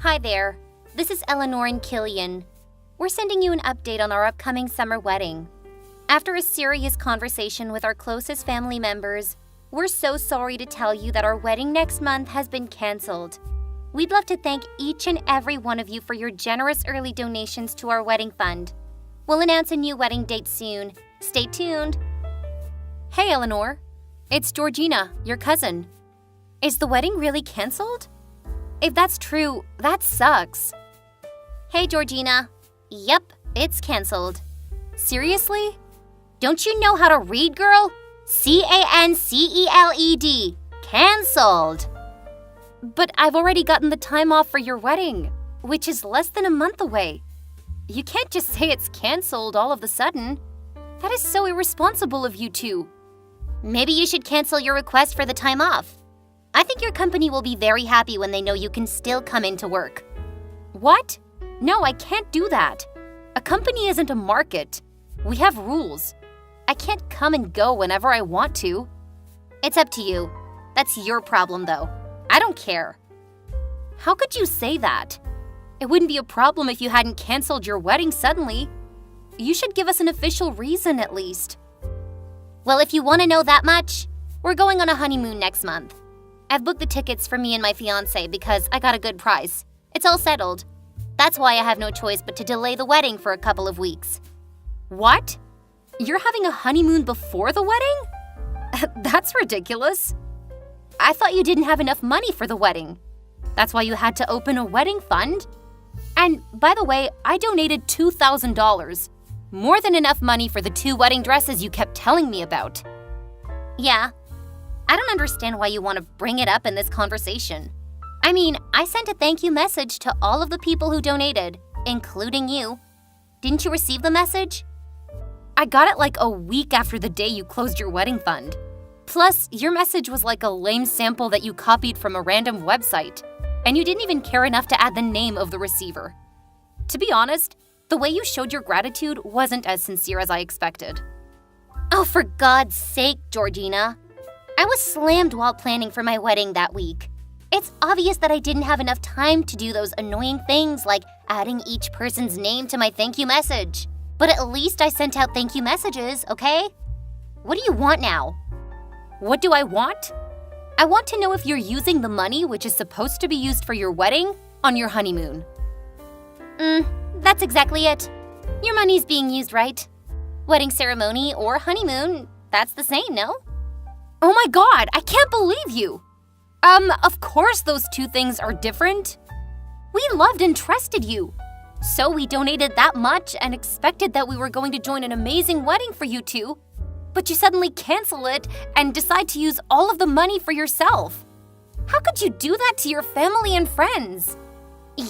Hi there. This is Eleanor and Killian. We're sending you an update on our upcoming summer wedding. After a serious conversation with our closest family members, we're so sorry to tell you that our wedding next month has been canceled. We'd love to thank each and every one of you for your generous early donations to our wedding fund. We'll announce a new wedding date soon. Stay tuned. Hey, Eleanor. It's Georgina, your cousin. Is the wedding really canceled? If that's true, that sucks. Hey, Georgina. Yep, it's canceled. Seriously? Don't you know how to read, girl? C-A-N-C-E-L-E-D. Canceled. But I've already gotten the time off for your wedding, which is less than a month away. You can't just say it's canceled all of a sudden. That is so irresponsible of you two. Maybe you should cancel your request for the time off. I think your company will be very happy when they know you can still come into work. What? No, I can't do that. A company isn't a market. We have rules. I can't come and go whenever I want to. It's up to you. That's your problem, though. I don't care. How could you say that? It wouldn't be a problem if you hadn't canceled your wedding suddenly. You should give us an official reason at least. Well, if you want to know that much, we're going on a honeymoon next month. I've booked the tickets for me and my fiancé because I got a good price. It's all settled. That's why I have no choice but to delay the wedding for a couple of weeks. What? You're having a honeymoon before the wedding? That's ridiculous. I thought you didn't have enough money for the wedding. That's why you had to open a wedding fund. And by the way, I donated $2,000. More than enough money for the 2 wedding dresses you kept telling me about. Yeah. I don't understand why you want to bring it up in this conversation. I mean, I sent a thank you message to all of the people who donated, including you. Didn't you receive the message? I got it like a week after the day you closed your wedding fund. Plus, your message was like a lame sample that you copied from a random website, and you didn't even care enough to add the name of the receiver. To be honest, the way you showed your gratitude wasn't as sincere as I expected. Oh, for God's sake, Georgina. I was slammed while planning for my wedding that week. It's obvious that I didn't have enough time to do those annoying things like adding each person's name to my thank you message. But at least I sent out thank you messages, okay? What do you want now? What do I want? I want to know if you're using the money which is supposed to be used for your wedding on your honeymoon. That's exactly it. Your money's being used right. Wedding ceremony or honeymoon, that's the same, no? Oh my God, I can't believe you! Of course those 2 things are different. We loved and trusted you. So we donated that much and expected that we were going to join an amazing wedding for you two. But you suddenly cancel it and decide to use all of the money for yourself. How could you do that to your family and friends?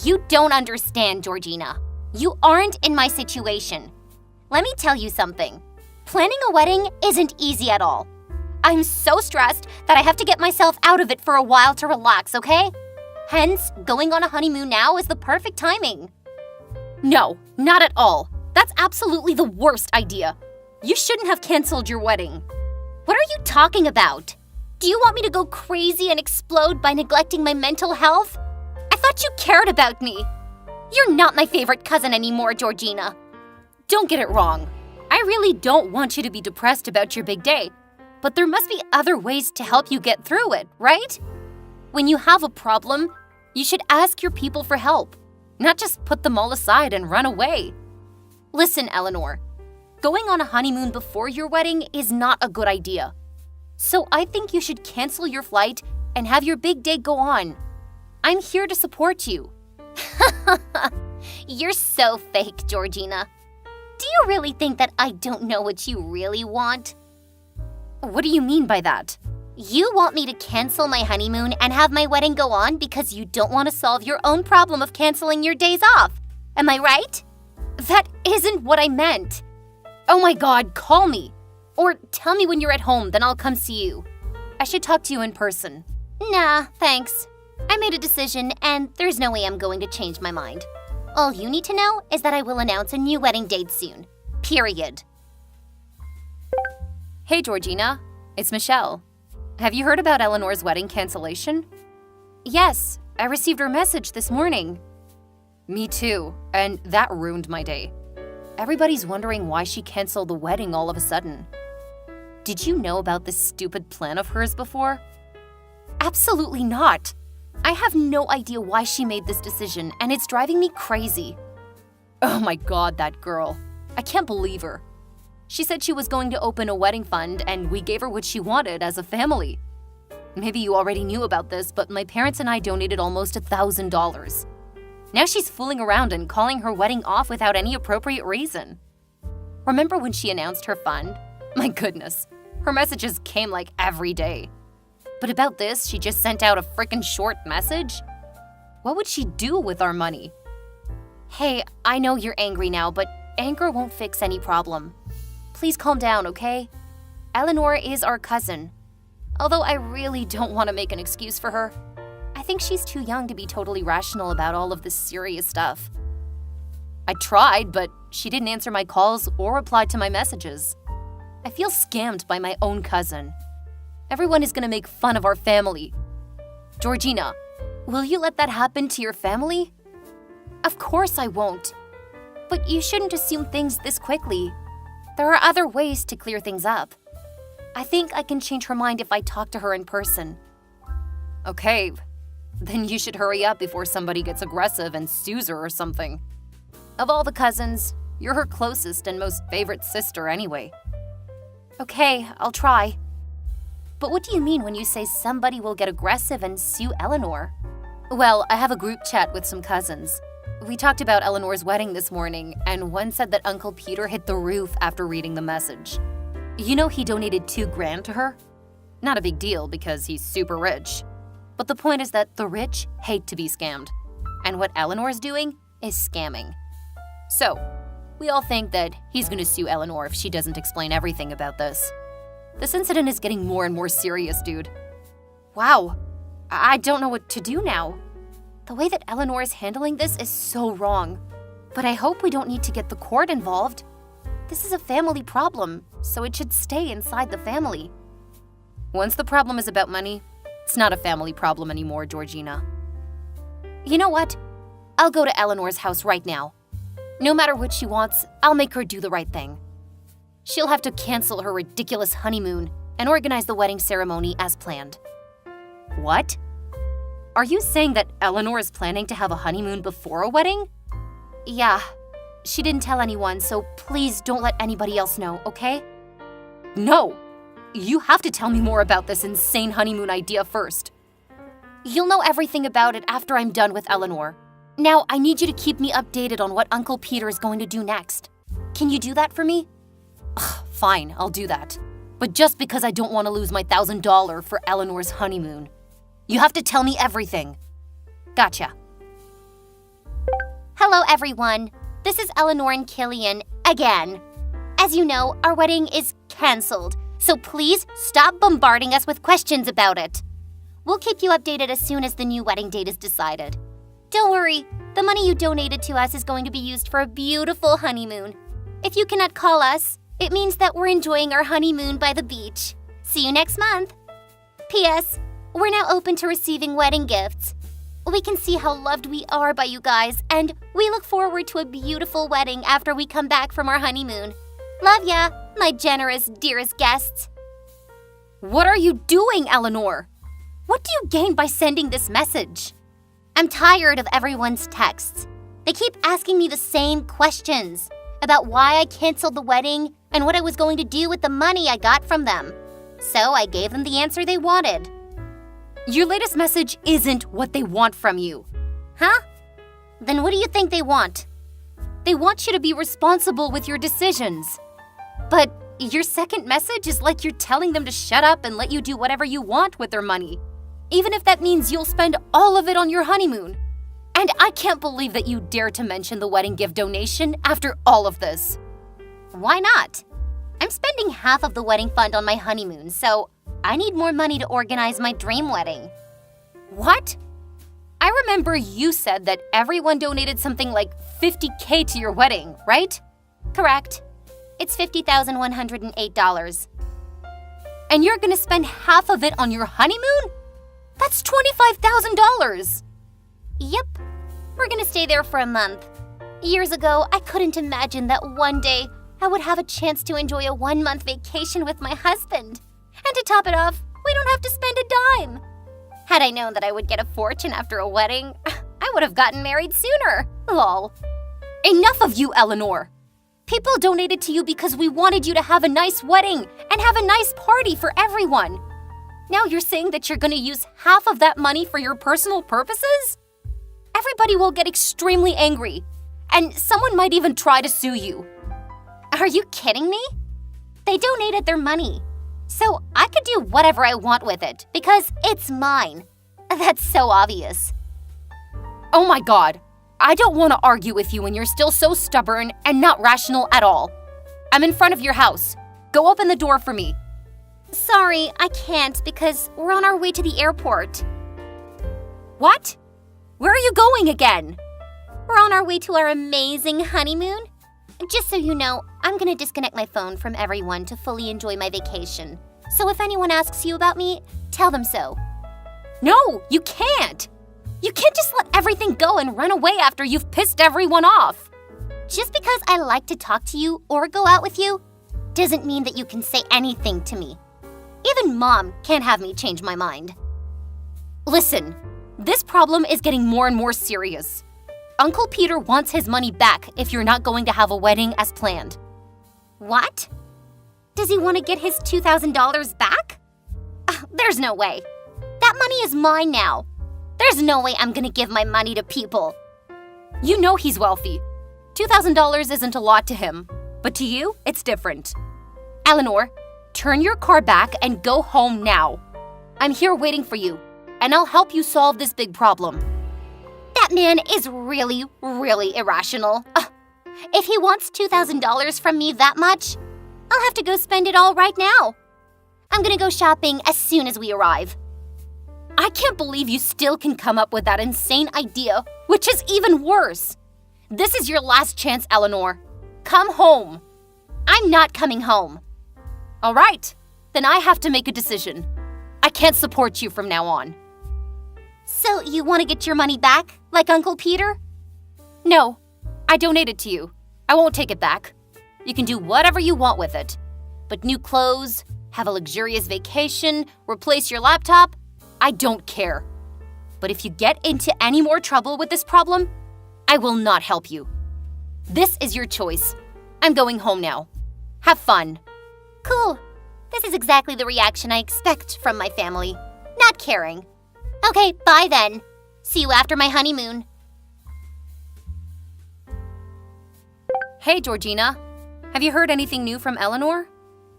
You don't understand, Georgina. You aren't in my situation. Let me tell you something. Planning a wedding isn't easy at all. I'm so stressed that I have to get myself out of it for a while to relax, okay? Hence, going on a honeymoon now is the perfect timing. No, not at all. That's absolutely the worst idea. You shouldn't have canceled your wedding. What are you talking about? Do you want me to go crazy and explode by neglecting my mental health? I thought you cared about me. You're not my favorite cousin anymore, Georgina. Don't get it wrong. I really don't want you to be depressed about your big day. But there must be other ways to help you get through it, right? When you have a problem, you should ask your people for help, not just put them all aside and run away. Listen, Eleanor, going on a honeymoon before your wedding is not a good idea. So I think you should cancel your flight and have your big day go on. I'm here to support you. You're so fake, Georgina. Do you really think that I don't know what you really want? What do you mean by that? You want me to cancel my honeymoon and have my wedding go on because you don't want to solve your own problem of canceling your days off. Am I right? That isn't what I meant. Oh my God, call me. Or tell me when you're at home, then I'll come see you. I should talk to you in person. Nah, thanks. I made a decision and there's no way I'm going to change my mind. All you need to know is that I will announce a new wedding date soon. Period. Hey, Georgina. It's Michelle. Have you heard about Eleanor's wedding cancellation? Yes, I received her message this morning. Me too, and that ruined my day. Everybody's wondering why she canceled the wedding all of a sudden. Did you know about this stupid plan of hers before? Absolutely not. I have no idea why she made this decision, and it's driving me crazy. Oh my god, that girl. I can't believe her. She said she was going to open a wedding fund, and we gave her what she wanted as a family. Maybe you already knew about this, but my parents and I donated almost $1,000. Now she's fooling around and calling her wedding off without any appropriate reason. Remember when she announced her fund? My goodness, her messages came like every day. But about this, she just sent out a frickin' short message? What would she do with our money? Hey, I know you're angry now, but anger won't fix any problem. Please calm down, okay? Eleanor is our cousin. Although I really don't want to make an excuse for her. I think she's too young to be totally rational about all of this serious stuff. I tried, but she didn't answer my calls or reply to my messages. I feel scammed by my own cousin. Everyone is going to make fun of our family. Georgina, will you let that happen to your family? Of course I won't. But you shouldn't assume things this quickly. There are other ways to clear things up. I think I can change her mind if I talk to her in person. Okay, then you should hurry up before somebody gets aggressive and sues her or something. Of all the cousins, you're her closest and most favorite sister anyway. Okay, I'll try. But what do you mean when you say somebody will get aggressive and sue Eleanor? Well, I have a group chat with some cousins. We talked about Eleanor's wedding this morning, and one said that Uncle Peter hit the roof after reading the message. You know he donated $2,000 to her? Not a big deal because he's super rich. But the point is that the rich hate to be scammed. And what Eleanor's doing is scamming. So, we all think that he's going to sue Eleanor if she doesn't explain everything about this. This incident is getting more and more serious, dude. Wow, I don't know what to do now. The way that Eleanor is handling this is so wrong. But I hope we don't need to get the court involved. This is a family problem, so it should stay inside the family. Once the problem is about money, it's not a family problem anymore, Georgina. You know what? I'll go to Eleanor's house right now. No matter what she wants, I'll make her do the right thing. She'll have to cancel her ridiculous honeymoon and organize the wedding ceremony as planned. What? Are you saying that Eleanor is planning to have a honeymoon before a wedding? Yeah. She didn't tell anyone, so please don't let anybody else know, okay? No! You have to tell me more about this insane honeymoon idea first. You'll know everything about it after I'm done with Eleanor. Now, I need you to keep me updated on what Uncle Peter is going to do next. Can you do that for me? Ugh, fine, I'll do that. But just because I don't want to lose my $1,000 for Eleanor's honeymoon. You have to tell me everything. Gotcha. Hello, everyone. This is Eleanor and Killian again. As you know, our wedding is cancelled, so please stop bombarding us with questions about it. We'll keep you updated as soon as the new wedding date is decided. Don't worry, the money you donated to us is going to be used for a beautiful honeymoon. If you cannot call us, it means that we're enjoying our honeymoon by the beach. See you next month. P.S. We're now open to receiving wedding gifts. We can see how loved we are by you guys, and we look forward to a beautiful wedding after we come back from our honeymoon. Love ya, my generous, dearest guests. What are you doing, Eleanor? What do you gain by sending this message? I'm tired of everyone's texts. They keep asking me the same questions about why I canceled the wedding and what I was going to do with the money I got from them. So I gave them the answer they wanted. Your latest message isn't what they want from you. Huh? Then what do you think they want? They want you to be responsible with your decisions. But your second message is like you're telling them to shut up and let you do whatever you want with their money, even if that means you'll spend all of it on your honeymoon. And I can't believe that you dare to mention the wedding gift donation after all of this. Why not? I'm spending half of the wedding fund on my honeymoon, so I need more money to organize my dream wedding. What? I remember you said that everyone donated something like $50,000 to your wedding, right? Correct. It's $50,108. And you're gonna spend half of it on your honeymoon? That's $25,000! Yep, we're gonna stay there for a month. Years ago, I couldn't imagine that one day I would have a chance to enjoy a 1-month vacation with my husband. And to top it off, we don't have to spend a dime. Had I known that I would get a fortune after a wedding, I would have gotten married sooner. Lol. Enough of you, Eleanor. People donated to you because we wanted you to have a nice wedding and have a nice party for everyone. Now you're saying that you're going to use half of that money for your personal purposes? Everybody will get extremely angry, and someone might even try to sue you. Are you kidding me? They donated their money, so I could do whatever I want with it because it's mine. That's so obvious. Oh my God, I don't want to argue with you when you're still so stubborn and not rational at all. I'm in front of your house. Go open the door for me. Sorry, I can't because we're on our way to the airport. What? Where are you going again? We're on our way to our amazing honeymoon. Just so you know, I'm gonna disconnect my phone from everyone to fully enjoy my vacation. So if anyone asks you about me, tell them so. No, you can't. You can't just let everything go and run away after you've pissed everyone off. Just because I like to talk to you or go out with you doesn't mean that you can say anything to me. Even Mom can't have me change my mind. Listen, this problem is getting more and more serious. Uncle Peter wants his money back if you're not going to have a wedding as planned. What? Does he want to get his $2,000 back? There's no way. That money is mine now. There's no way I'm gonna give my money to people. You know he's wealthy. $2,000 isn't a lot to him, but to you, it's different. Eleanor, turn your car back and go home now. I'm here waiting for you, and I'll help you solve this big problem. That man is really, really irrational. If he wants $2,000 from me that much, I'll have to go spend it all right now. I'm gonna go shopping as soon as we arrive. I can't believe you still can come up with that insane idea, which is even worse. This is your last chance, Eleanor. Come home. I'm not coming home. All right, then I have to make a decision. I can't support you from now on. So you want to get your money back, like Uncle Peter? No, I donated to you. I won't take it back. You can do whatever you want with it. But new clothes, have a luxurious vacation, replace your laptop, I don't care. But if you get into any more trouble with this problem, I will not help you. This is your choice. I'm going home now. Have fun. Cool. This is exactly the reaction I expect from my family. Not caring. Okay, bye then. See you after my honeymoon. Hey, Georgina. Have you heard anything new from Eleanor?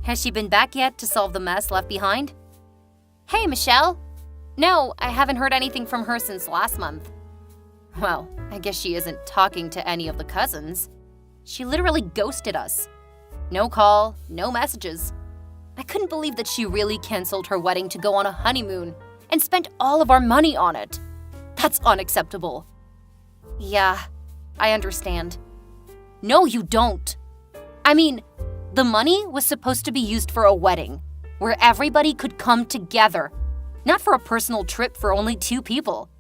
Has she been back yet to solve the mess left behind? Hey, Michelle. No, I haven't heard anything from her since last month. Well, I guess she isn't talking to any of the cousins. She literally ghosted us. No call, no messages. I couldn't believe that she really canceled her wedding to go on a honeymoon and spent all of our money on it. That's unacceptable. Yeah, I understand. No, you don't. I mean, the money was supposed to be used for a wedding, where everybody could come together, not for a personal trip for only 2 people.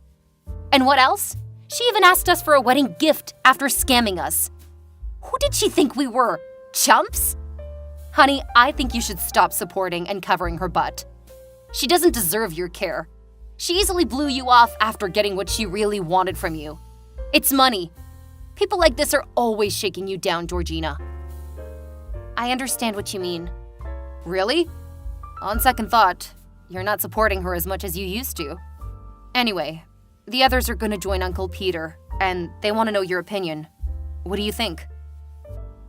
And what else? She even asked us for a wedding gift after scamming us. Who did she think we were? Chumps? Honey, I think you should stop supporting and covering her butt. She doesn't deserve your care. She easily blew you off after getting what she really wanted from you. It's money. People like this are always shaking you down, Georgina. I understand what you mean. Really? On second thought, you're not supporting her as much as you used to. Anyway, the others are going to join Uncle Peter, and they want to know your opinion. What do you think?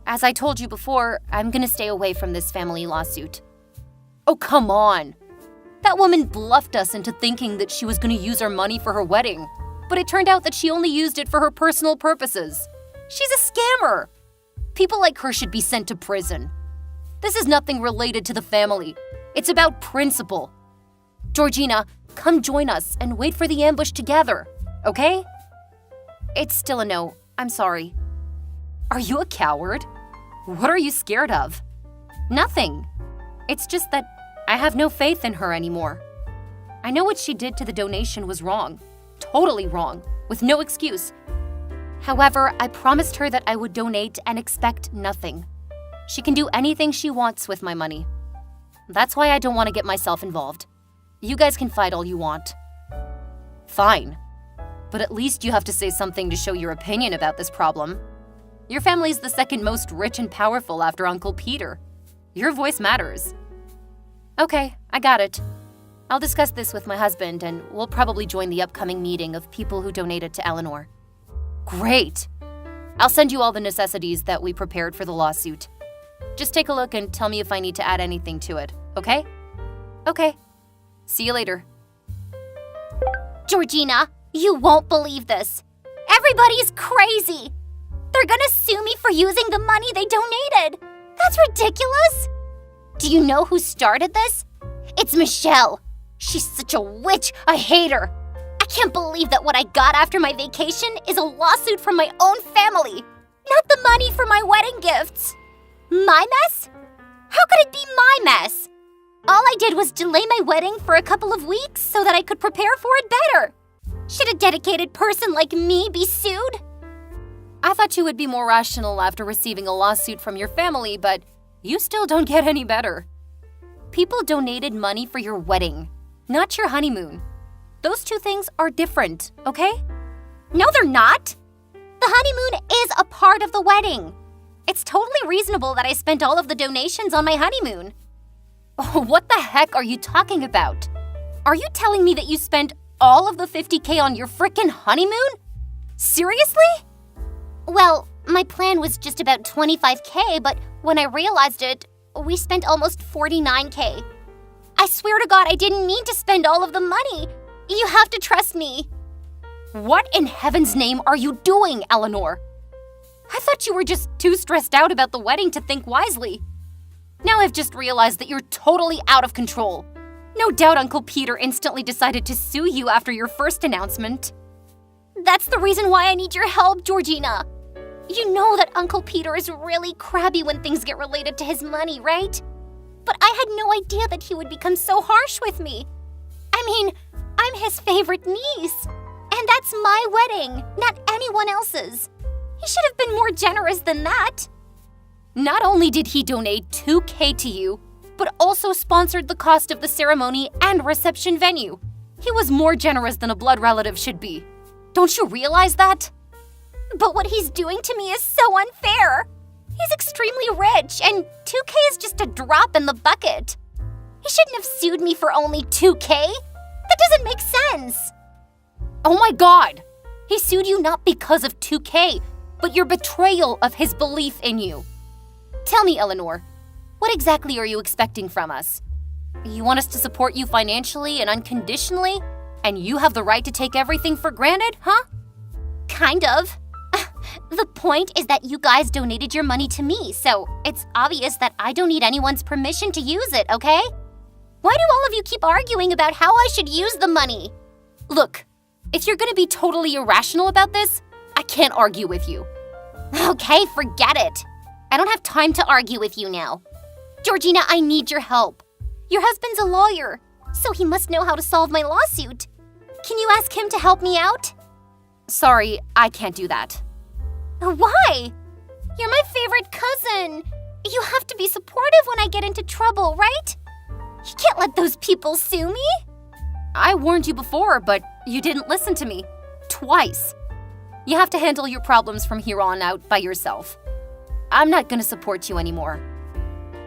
As I told you before, I'm going to stay away from this family lawsuit. Oh, come on. That woman bluffed us into thinking that she was going to use our money for her wedding, but it turned out that she only used it for her personal purposes. She's a scammer. People like her should be sent to prison. This is nothing related to the family. It's about principle. Georgina, come join us and wait for the ambush together, okay? It's still a no. I'm sorry. Are you a coward? What are you scared of? Nothing. It's just that I have no faith in her anymore. I know what she did to the donation was wrong, totally wrong, with no excuse. However, I promised her that I would donate and expect nothing. She can do anything she wants with my money. That's why I don't want to get myself involved. You guys can fight all you want. Fine. But at least you have to say something to show your opinion about this problem. Your family's the second most rich and powerful after Uncle Peter. Your voice matters. Okay, I got it. I'll discuss this with my husband, and we'll probably join the upcoming meeting of people who donated to Eleanor. Great! I'll send you all the necessities that we prepared for the lawsuit. Just take a look and tell me if I need to add anything to it, okay? Okay. See you later. Georgina, you won't believe this. Everybody's crazy. They're gonna sue me for using the money they donated. That's ridiculous. Do you know who started this? It's Michelle. She's such a witch. I hate her. I can't believe that what I got after my vacation is a lawsuit from my own family, not the money for my wedding gifts. My mess? How could it be my mess? All I did was delay my wedding for a couple of weeks so that I could prepare for it better. Should a dedicated person like me be sued? I thought you would be more rational after receiving a lawsuit from your family, but you still don't get any better. People donated money for your wedding, not your honeymoon. Those two things are different, okay? No, they're not. The honeymoon is a part of the wedding. It's totally reasonable that I spent all of the donations on my honeymoon. Oh, what the heck are you talking about? Are you telling me that you spent all of the $50K on your frickin' honeymoon? Seriously? Well, my plan was just about $25K, but when I realized it, we spent almost $49K. I swear to God, I didn't mean to spend all of the money. You have to trust me. What in heaven's name are you doing, Eleanor? I thought you were just too stressed out about the wedding to think wisely. Now I've just realized that you're totally out of control. No doubt Uncle Peter instantly decided to sue you after your first announcement. That's the reason why I need your help, Georgina. You know that Uncle Peter is really crabby when things get related to his money, right? But I had no idea that he would become so harsh with me. I mean, I'm his favorite niece. And that's my wedding, not anyone else's. He should have been more generous than that. Not only did he donate $2K to you, but also sponsored the cost of the ceremony and reception venue. He was more generous than a blood relative should be. Don't you realize that? But what he's doing to me is so unfair. He's extremely rich, and 2K is just a drop in the bucket. He shouldn't have sued me for only 2K. That doesn't make sense. Oh my God! He sued you not because of 2K, but your betrayal of his belief in you. Tell me, Eleanor, what exactly are you expecting from us? You want us to support you financially and unconditionally, and you have the right to take everything for granted, huh? Kind of. The point is that you guys donated your money to me, so it's obvious that I don't need anyone's permission to use it, okay? Why do all of you keep arguing about how I should use the money? Look, if you're gonna be totally irrational about this, I can't argue with you. Okay, forget it. I don't have time to argue with you now. Georgina, I need your help. Your husband's a lawyer, so he must know how to solve my lawsuit. Can you ask him to help me out? Sorry, I can't do that. Why? You're my favorite cousin. You have to be supportive when I get into trouble, right? You can't let those people sue me. I warned you before, but you didn't listen to me. Twice. You have to handle your problems from here on out by yourself. I'm not gonna support you anymore.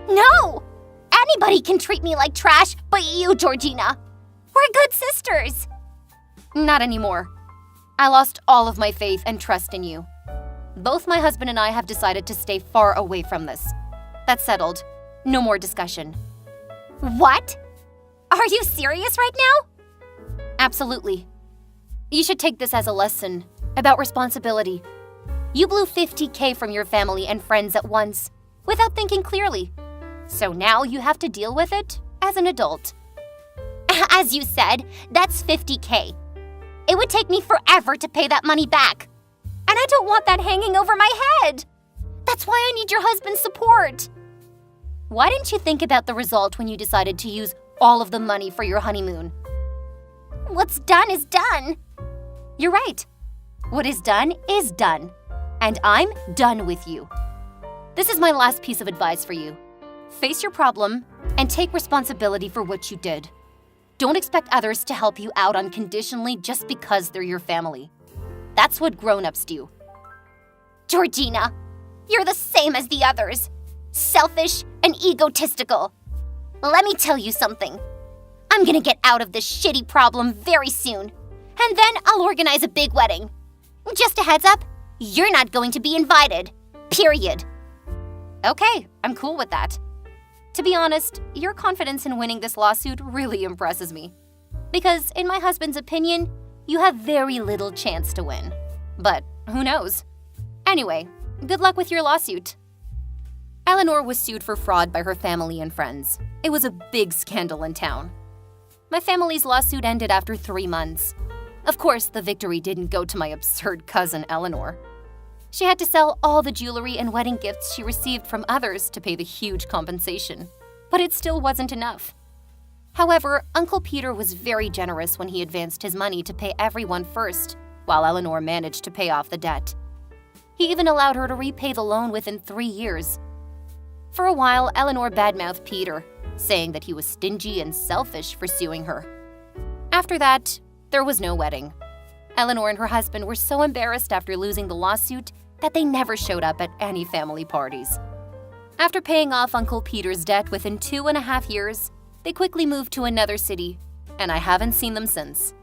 No! Anybody can treat me like trash, but you, Georgina. We're good sisters. Not anymore. I lost all of my faith and trust in you. Both my husband and I have decided to stay far away from this. That's settled. No more discussion. What? Are you serious right now? Absolutely. You should take this as a lesson about responsibility. You blew $50K from your family and friends at once, without thinking clearly. So now you have to deal with it as an adult. As you said, that's $50K. It would take me forever to pay that money back. And I don't want that hanging over my head. That's why I need your husband's support. Why didn't you think about the result when you decided to use all of the money for your honeymoon? What's done is done. You're right. What is done is done. And I'm done with you. This is my last piece of advice for you. Face your problem and take responsibility for what you did. Don't expect others to help you out unconditionally just because they're your family. That's what grown-ups do. Georgina, you're the same as the others. Selfish and egotistical. Let me tell you something. I'm gonna get out of this shitty problem very soon. And then I'll organize a big wedding. Just a heads up, you're not going to be invited. Period. Okay, I'm cool with that. To be honest, your confidence in winning this lawsuit really impresses me. Because in my husband's opinion, you have very little chance to win. But who knows? Anyway, good luck with your lawsuit. Eleanor was sued for fraud by her family and friends. It was a big scandal in town. My family's lawsuit ended after 3 months. Of course, the victory didn't go to my absurd cousin Eleanor. She had to sell all the jewelry and wedding gifts she received from others to pay the huge compensation. But it still wasn't enough. However, Uncle Peter was very generous when he advanced his money to pay everyone first, while Eleanor managed to pay off the debt. He even allowed her to repay the loan within 3 years. For a while, Eleanor badmouthed Peter, saying that he was stingy and selfish for suing her. After that, there was no wedding. Eleanor and her husband were so embarrassed after losing the lawsuit that they never showed up at any family parties. After paying off Uncle Peter's debt within 2.5 years, they quickly moved to another city, and I haven't seen them since.